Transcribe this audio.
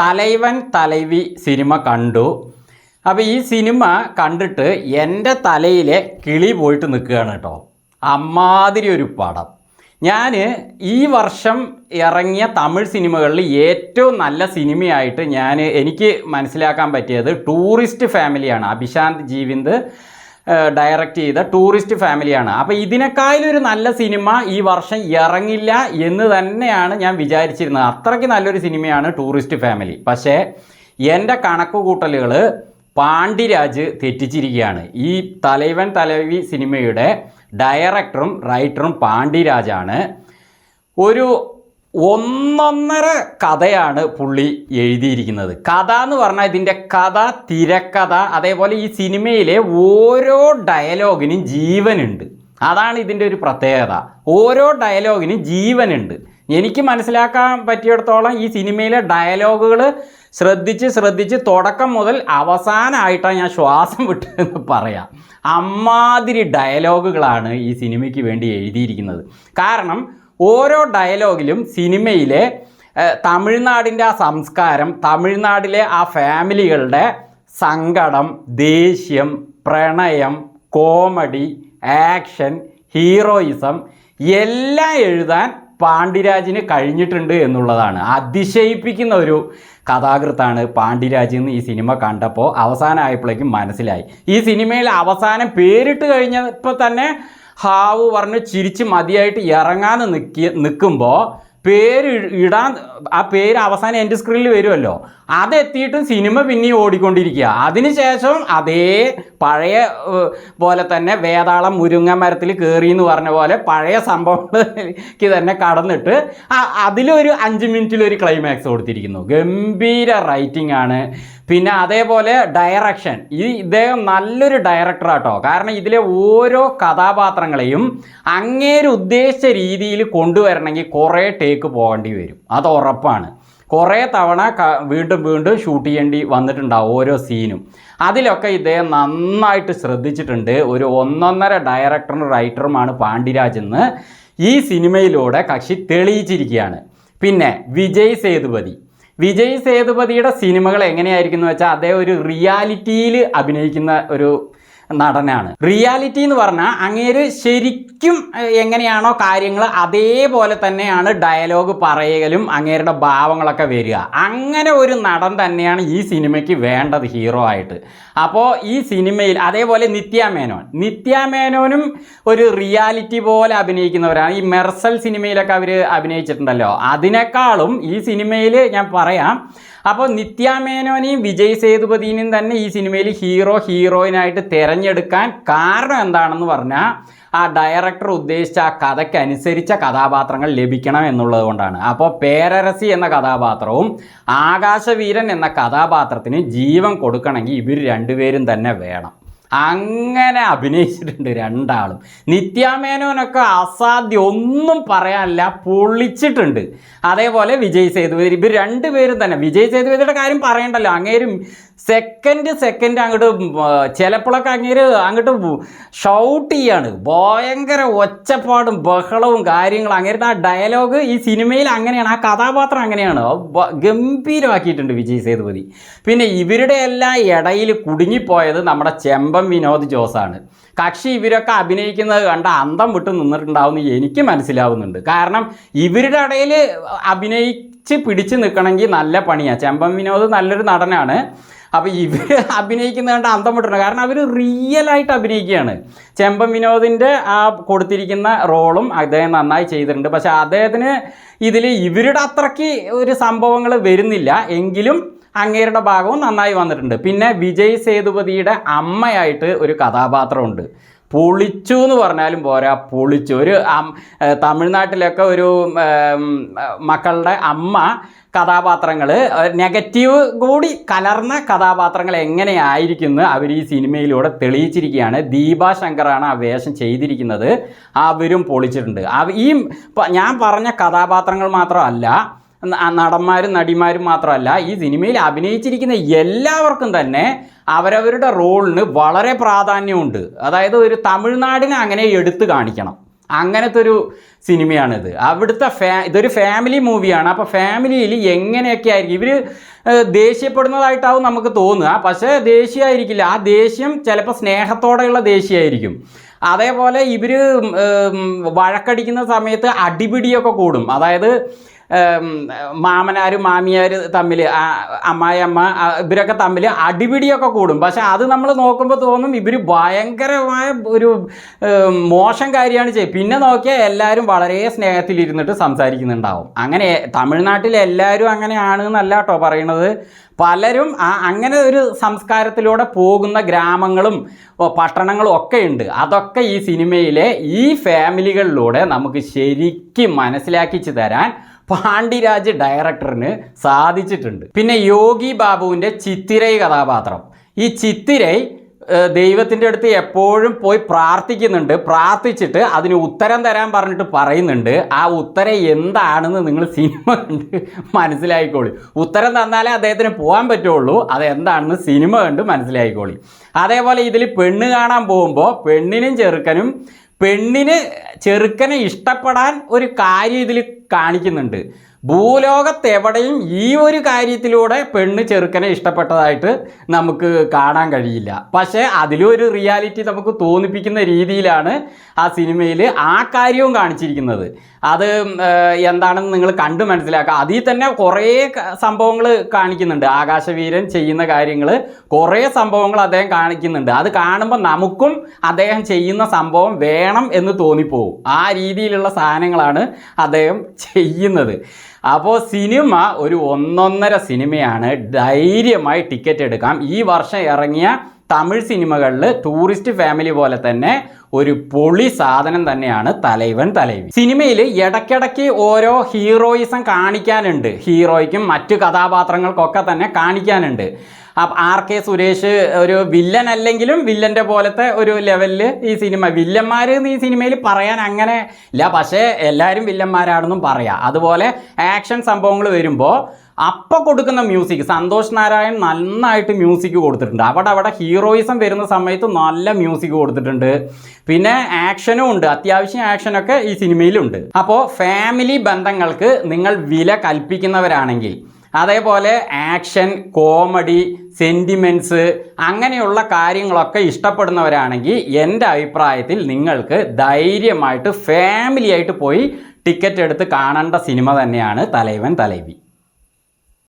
തലൈവൻ Thalaivi cinema കണ്ടു. അപ്പോൾ ഈ സിനിമ കണ്ടിട്ട് എൻ്റെ തലയിലെ കിളി പോയിട്ട് നിൽക്കുകയാണ് കേട്ടോ. അമ്മാതിരി ഒരു പടം. ഞാൻ ഈ വർഷം ഇറങ്ങിയ തമിഴ് സിനിമകളിൽ ഏറ്റവും നല്ല സിനിമയായിട്ട് എനിക്ക് മനസ്സിലാക്കാൻ പറ്റിയത് ടൂറിസ്റ്റ് ഫാമിലിയാണ്. അഭിശാന്ത് ജീവിന്ദ് ഡയറക്റ്റ് ചെയ്ത ടൂറിസ്റ്റ് ഫാമിലിയാണ്. അപ്പോൾ ഇതിനേക്കാളൊരു നല്ല സിനിമ ഈ വർഷം ഇറങ്ങില്ല എന്ന് തന്നെയാണ് ഞാൻ വിചാരിച്ചിരുന്നത്. അത്രയ്ക്ക് നല്ലൊരു സിനിമയാണ് ടൂറിസ്റ്റ് ഫാമിലി. പക്ഷേ എൻ്റെ കണക്കുകൂട്ടലുകൾ പാണ്ഡിരാജ് തെറ്റിച്ചിരിക്കുകയാണ്. ഈ തലൈവൻ തലൈവി സിനിമയുടെ ഡയറക്ടറും റൈറ്ററും പാണ്ഡിരാജാണ്. ഒരു ഒന്നൊന്നര കഥയാണ് പുള്ളി എഴുതിയിരിക്കുന്നത്. കഥ എന്ന് പറഞ്ഞാൽ ഇതിൻ്റെ കഥ, തിരക്കഥ, അതേപോലെ ഈ സിനിമയിലെ ഓരോ ഡയലോഗിനും ജീവനുണ്ട്. അതാണ് ഇതിൻ്റെ ഒരു പ്രത്യേകത. ഓരോ ഡയലോഗിനും ജീവനുണ്ട്. എനിക്ക് മനസ്സിലാക്കാൻ പറ്റിയിടത്തോളം ഈ സിനിമയിലെ ഡയലോഗുകൾ ശ്രദ്ധിച്ച് തുടക്കം മുതൽ അവസാനമായിട്ടാണ് ഞാൻ ശ്വാസം വിട്ടതെന്ന് പറയാം. അമ്മാതിരി ഡയലോഗുകളാണ് ഈ സിനിമയ്ക്ക് വേണ്ടി എഴുതിയിരിക്കുന്നത്. കാരണം ഓരോ ഡയലോഗിലും സിനിമയിലെ തമിഴ്നാടിൻ്റെ ആ സംസ്കാരം, തമിഴ്നാട്ടിലെ ആ ഫാമിലികളുടെ സങ്കടം, ദേഷ്യം, പ്രണയം, കോമഡി, ആക്ഷൻ, ഹീറോയിസം എല്ലാം എഴുതാൻ പാണ്ഡിരാജിന് കഴിഞ്ഞിട്ടുണ്ട് എന്നുള്ളതാണ്. അതിശയിപ്പിക്കുന്ന ഒരു കഥാകൃത്താണ് പാണ്ഡിരാജ് എന്ന് ഈ സിനിമ കണ്ടപ്പോൾ അവസാനമായപ്പോഴേക്കും മനസ്സിലായി. ഈ സിനിമയിൽ അവസാനം പേരിട്ട് കഴിഞ്ഞപ്പോൾ തന്നെ ഹാവ് പറഞ്ഞ് ചിരിച്ച് മതിയായിട്ട് ഇറങ്ങാൻ നിൽക്കുമ്പോൾ പേര് ഇടാൻ ആ പേര് അവസാനം എൻ്റെ സ്ക്രീനിൽ വരുമല്ലോ, അതെത്തിയിട്ടും സിനിമ പിന്നെയും ഓടിക്കൊണ്ടിരിക്കുക. അതിനുശേഷം അതേ പഴയ പോലെ തന്നെ വേതാളം മുരുങ്ങ മരത്തിൽ കയറി എന്ന് പറഞ്ഞ പോലെ പഴയ സംഭവങ്ങൾക്ക് തന്നെ കടന്നിട്ട് അതിലൊരു 5 മിനിറ്റിലൊരു ക്ലൈമാക്സ് കൊടുത്തിരിക്കുന്നു. ഗംഭീര റൈറ്റിംഗ് ആണ്. പിന്നെ അതേപോലെ ഡയറക്ഷൻ, ഇദ്ദേഹം നല്ലൊരു ഡയറക്ടറാട്ടോ. കാരണം ഇതിലെ ഓരോ കഥാപാത്രങ്ങളെയും അങ്ങേര് ഉദ്ദേശിച്ച രീതിയിൽ കൊണ്ടുവരണമെങ്കിൽ കുറേ ടേക്ക് പോകേണ്ടി വരും, അത് ഉറപ്പാണ്. കുറേ തവണ വീണ്ടും ഷൂട്ട് ചെയ്യേണ്ടി വന്നിട്ടുണ്ടാവും ഓരോ സീനും. അതിലൊക്കെ ഇദ്ദേഹം നന്നായിട്ട് ശ്രദ്ധിച്ചിട്ടുണ്ട്. ഒരു ഒന്നൊന്നര ഡയറക്ടറും റൈറ്ററുമാണ് പാണ്ഡിരാജ് എന്ന് ഈ സിനിമയിലൂടെ കക്ഷി തെളിയിച്ചിരിക്കുകയാണ്. പിന്നെ വിജയ് സേതുപതിയുടെ സിനിമകൾ എങ്ങനെയായിരിക്കും എന്ന് വെച്ചാൽ അദ്ദേഹം ഒരു റിയാലിറ്റിയിൽ അഭിനയിക്കുന്ന ഒരു നടനാണ്. റിയാലിറ്റി എന്ന് പറഞ്ഞാൽ അങ്ങേര് ശരിക്കും എങ്ങനെയാണോ കാര്യങ്ങൾ അതേപോലെ തന്നെയാണ് ഡയലോഗ് പറയലും അങ്ങേരുടെ ഭാവങ്ങളൊക്കെ വരിക. അങ്ങനെ ഒരു നടൻ തന്നെയാണ് ഈ സിനിമയ്ക്ക് വേണ്ടത് ഹീറോ ആയിട്ട്. അപ്പോൾ ഈ സിനിമയിൽ അതേപോലെ നിത്യാമേനോനും ഒരു റിയാലിറ്റി പോലെ അഭിനയിക്കുന്നവരാണ്. ഈ മെർസൽ സിനിമയിലൊക്കെ അവർ അഭിനയിച്ചിട്ടുണ്ടല്ലോ, അതിനേക്കാളും ഈ സിനിമയിൽ ഞാൻ പറയാം. അപ്പോൾ നിത്യാമേനോനെയും വിജയ് സേതുപതിനെയും തന്നെ ഈ സിനിമയിൽ ഹീറോയിനായിട്ട് തിരഞ്ഞെടുക്കാൻ കാരണം എന്താണെന്ന് പറഞ്ഞാൽ ആ ഡയറക്ടർ ഉദ്ദേശിച്ച ആ കഥയ്ക്കനുസരിച്ച കഥാപാത്രങ്ങൾ ലഭിക്കണം എന്നുള്ളത് കൊണ്ടാണ്. അപ്പോൾ പേരരസി എന്ന കഥാപാത്രവും ആകാശവീരൻ എന്ന കഥാപാത്രത്തിന് ജീവൻ കൊടുക്കണമെങ്കിൽ ഇവർ രണ്ടുപേരും തന്നെ വേണം. അങ്ങനെ അഭിനയിച്ചിട്ടുണ്ട് രണ്ടാളും. നിത്യാമേനോനൊക്കെ അസാധ്യം, ഒന്നും പറയാനില്ല, പൊളിച്ചിട്ടുണ്ട്. അതേപോലെ വിജയ് സേതുപതി, ഇവർ രണ്ടുപേരും തന്നെ. വിജയ് സേതുപതിയുടെ കാര്യം പറയണ്ടല്ലോ, അങ്ങേരും സെക്കൻഡ് അങ്ങോട്ട് ചിലപ്പോഴൊക്കെ അങ്ങോട്ട് ഷൗട്ട് ചെയ്യാണ്. ഭയങ്കര ഒച്ചപ്പാടും ബഹളവും കാര്യങ്ങളും. അങ്ങേരുടെ ആ ഡയലോഗ് ഈ സിനിമയിൽ അങ്ങനെയാണ്, ആ കഥാപാത്രം അങ്ങനെയാണ്. ഗംഭീരമാക്കിയിട്ടുണ്ട് വിജയ് സേതുപതി. പിന്നെ ഇവരുടെ എല്ലാം ഇടയിൽ കുടുങ്ങിപ്പോയത് നമ്മുടെ ചെമ്പൻ വിനോദ് ജോസാണ്. കക്ഷി ഇവരൊക്കെ അഭിനയിക്കുന്നത് കണ്ട അന്തം വിട്ട് നിന്നിട്ടുണ്ടാവുമെന്ന് എനിക്ക് മനസ്സിലാവുന്നുണ്ട്. കാരണം ഇവരുടെ ഇടയിൽ അഭിനയിച്ച് പിടിച്ച് നിൽക്കണമെങ്കിൽ നല്ല പണിയാണ്. ചെമ്പൻ വിനോദ് നല്ലൊരു നടനാണ്. അപ്പോൾ ഇവർ അഭിനയിക്കുന്നത് കണ്ട് അന്തം വിട്ടിട്ടുണ്ട്. കാരണം അവർ റിയലായിട്ട് അഭിനയിക്കുകയാണ്. ചെമ്പൻ വിനോദിൻ്റെ ആ കൊടുത്തിരിക്കുന്ന റോളും അദ്ദേഹം നന്നായി ചെയ്തിട്ടുണ്ട്. പക്ഷേ അദ്ദേഹത്തിന് ഇതിൽ ഇവരുടെ അത്രയ്ക്ക് ഒരു സംഭവങ്ങൾ വരുന്നില്ല, എങ്കിലും അങ്ങേരുടെ ഭാഗവും നന്നായി വന്നിട്ടുണ്ട്. പിന്നെ വിജയ് സേതുപതിയുടെ അമ്മയായിട്ട് ഒരു കഥാപാത്രമുണ്ട്. പൊളിച്ചു എന്ന് പറഞ്ഞാലും പോരാ, പൊളിച്ചു. ഒരു തമിഴ്നാട്ടിലൊക്കെ ഒരു മക്കളുടെ അമ്മ കഥാപാത്രങ്ങൾ, നെഗറ്റീവ് കൂടി കലർന്ന കഥാപാത്രങ്ങൾ എങ്ങനെയായിരിക്കുന്നു അവർ ഈ സിനിമയിലൂടെ തെളിയിച്ചിരിക്കുകയാണ്. ദീപാ ശങ്കറാണ് ആ വേഷം ചെയ്തിരിക്കുന്നത്. അവരും പൊളിച്ചിട്ടുണ്ട്. ഈ ഞാൻ പറഞ്ഞ കഥാപാത്രങ്ങൾ മാത്രമല്ല, നടന്മാരും നടിമാരും മാത്രമല്ല, ഈ സിനിമയിൽ അഭിനയിച്ചിരിക്കുന്ന എല്ലാവർക്കും തന്നെ അവരവരുടെ റോളിന് വളരെ പ്രാധാന്യമുണ്ട്. അതായത് ഒരു തമിഴ്നാടിനെ അങ്ങനെ എടുത്തു കാണിക്കണം, അങ്ങനത്തെ ഒരു സിനിമയാണിത്. അവിടുത്തെ ഇതൊരു ഫാമിലി മൂവിയാണ്. അപ്പോൾ ഫാമിലിയിൽ എങ്ങനെയൊക്കെ ആയിരിക്കും ഇവർ ദേഷ്യപ്പെടുന്നതായിട്ടാവും നമുക്ക് തോന്നുക. പക്ഷേ ദേഷ്യമായിരിക്കില്ല. ആ ദേഷ്യം ചിലപ്പോൾ സ്നേഹത്തോടെയുള്ള ദേഷ്യമായിരിക്കും. അതേപോലെ ഇവർ വഴക്കടിക്കുന്ന സമയത്ത് അടിപിടിയൊക്കെ കൂടും. അതായത് മാമനാർ മാമിയാർ തമ്മിൽ, അമ്മായിയമ്മ ഇവരൊക്കെ തമ്മിൽ അടിപിടിയൊക്കെ കൂടും. പക്ഷെ അത് നമ്മൾ നോക്കുമ്പോൾ തോന്നും ഇവർ ഭയങ്കരമായ ഒരു മോശം കാര്യമാണ് ചെയ്യുക. പിന്നെ നോക്കിയാൽ എല്ലാവരും വളരെ സ്നേഹത്തിലിരുന്നിട്ട് സംസാരിക്കുന്നുണ്ടാവും. അങ്ങനെ തമിഴ്നാട്ടിൽ എല്ലാവരും അങ്ങനെയാണ് എന്നല്ല കേട്ടോ പറയണത്. പലരും അങ്ങനെ ഒരു സംസ്കാരത്തിലൂടെ പോകുന്ന ഗ്രാമങ്ങളും പട്ടണങ്ങളും ഒക്കെ ഉണ്ട്. അതൊക്കെ ഈ സിനിമയിലെ ഈ ഫാമിലികളിലൂടെ നമുക്ക് ശരിക്കും മനസ്സിലാക്കിച്ച് തരാൻ പാണ്ഡിരാജ് ഡയറക്ടറിന് സാധിച്ചിട്ടുണ്ട്. പിന്നെ യോഗി ബാബുവിൻ്റെ ചിത്തിരൈ കഥാപാത്രം, ഈ ചിത്തിരൈ ദൈവത്തിൻ്റെ അടുത്ത് എപ്പോഴും പോയി പ്രാർത്ഥിക്കുന്നുണ്ട്. പ്രാർത്ഥിച്ചിട്ട് അതിന് ഉത്തരം തരാൻ പറഞ്ഞിട്ട് പറയുന്നുണ്ട്. ആ ഉത്തരം എന്താണെന്ന് നിങ്ങൾ സിനിമ കണ്ട് മനസ്സിലായിക്കോളി. ഉത്തരം തന്നാലേ അദ്ദേഹത്തിന് പോകാൻ പറ്റുള്ളൂ. അതെന്താണെന്ന് സിനിമ കണ്ട് മനസ്സിലായിക്കോളി. അതേപോലെ ഇതിൽ പെണ്ണ് കാണാൻ പോകുമ്പോൾ പെണ്ണിനും ചെറുക്കനെ ഇഷ്ടപ്പെടാൻ ഒരു കാര്യം ഇതിൽ കാണിക്കുന്നുണ്ട്. ഭൂലോകത്തെവിടെയും ഈ ഒരു കാര്യത്തിലൂടെ പെണ്ണ് ചെറുക്കനെ ഇഷ്ടപ്പെട്ടതായിട്ട് നമുക്ക് കാണാൻ കഴിയില്ല. പക്ഷേ അതിലും ഒരു റിയാലിറ്റി നമുക്ക് തോന്നിപ്പിക്കുന്ന രീതിയിലാണ് ആ സിനിമയിൽ ആ കാര്യവും കാണിച്ചിരിക്കുന്നത്. അത് എന്താണെന്ന് നിങ്ങൾ കണ്ട് മനസ്സിലാക്കുക. അതിൽ തന്നെ കുറേ സംഭവങ്ങൾ കാണിക്കുന്നുണ്ട്. ആകാശവീരൻ ചെയ്യുന്ന കാര്യങ്ങൾ, കുറേ സംഭവങ്ങൾ അദ്ദേഹം കാണിക്കുന്നുണ്ട്. അത് കാണുമ്പോൾ നമുക്കും അദ്ദേഹം ചെയ്യുന്ന സംഭവം വേണം എന്ന് തോന്നിപ്പോവും. ആ രീതിയിലുള്ള സാധനങ്ങളാണ് അദ്ദേഹം ചെയ്യുന്നത്. അപ്പോൾ സിനിമ ഒരു 1.5 സിനിമയാണ്. ധൈര്യമായി ടിക്കറ്റ് എടുക്കാം. ഈ വർഷം ഇറങ്ങിയ തമിഴ് സിനിമകളിൽ ടൂറിസ്റ്റ് ഫാമിലി പോലെ തന്നെ ഒരു പൊളി സാധനം തന്നെയാണ് തലൈവൻ തലൈവി. സിനിമയിൽ ഇടയ്ക്കിടയ്ക്ക് ഓരോ ഹീറോയിസം കാണിക്കാനുണ്ട്. ഹീറോയ്ക്കും മറ്റു കഥാപാത്രങ്ങൾക്കൊക്കെ തന്നെ കാണിക്കാനുണ്ട്. ആർ.കെ. സുരേഷ് ഒരു വില്ലൻ അല്ലെങ്കിലും വില്ലൻ്റെ പോലത്തെ ഒരു ലെവലിൽ ഈ സിനിമ, വില്ലന്മാർ ഈ സിനിമയിൽ പറയാൻ അങ്ങനെ ഇല്ല, പക്ഷേ എല്ലാവരും വില്ലന്മാരാണെന്നും പറയാം. അതുപോലെ ആക്ഷൻ സംഭവങ്ങൾ വരുമ്പോൾ അപ്പോൾ കൊടുക്കുന്ന മ്യൂസിക്, സന്തോഷ് നാരായൺ നന്നായിട്ട് മ്യൂസിക് കൊടുത്തിട്ടുണ്ട്. അവിടെ ഹീറോയിസം വരുന്ന സമയത്ത് നല്ല മ്യൂസിക് കൊടുത്തിട്ടുണ്ട്. പിന്നെ ആക്ഷനും ഉണ്ട്, അത്യാവശ്യം ആക്ഷനൊക്കെ ഈ സിനിമയിലുണ്ട്. അപ്പോൾ ഫാമിലി ബന്ധങ്ങൾക്ക് നിങ്ങൾ വില കൽപ്പിക്കുന്നവരാണെങ്കിൽ, അതേപോലെ ആക്ഷൻ, കോമഡി, സെൻറ്റിമെൻറ്റ്സ് അങ്ങനെയുള്ള കാര്യങ്ങളൊക്കെ ഇഷ്ടപ്പെടുന്നവരാണെങ്കിൽ എൻ്റെ അഭിപ്രായത്തിൽ നിങ്ങൾക്ക് ധൈര്യമായിട്ട് ഫാമിലിയായിട്ട് പോയി ടിക്കറ്റ് എടുത്ത് കാണേണ്ട സിനിമ തന്നെയാണ് തലൈവൻ തലൈവി.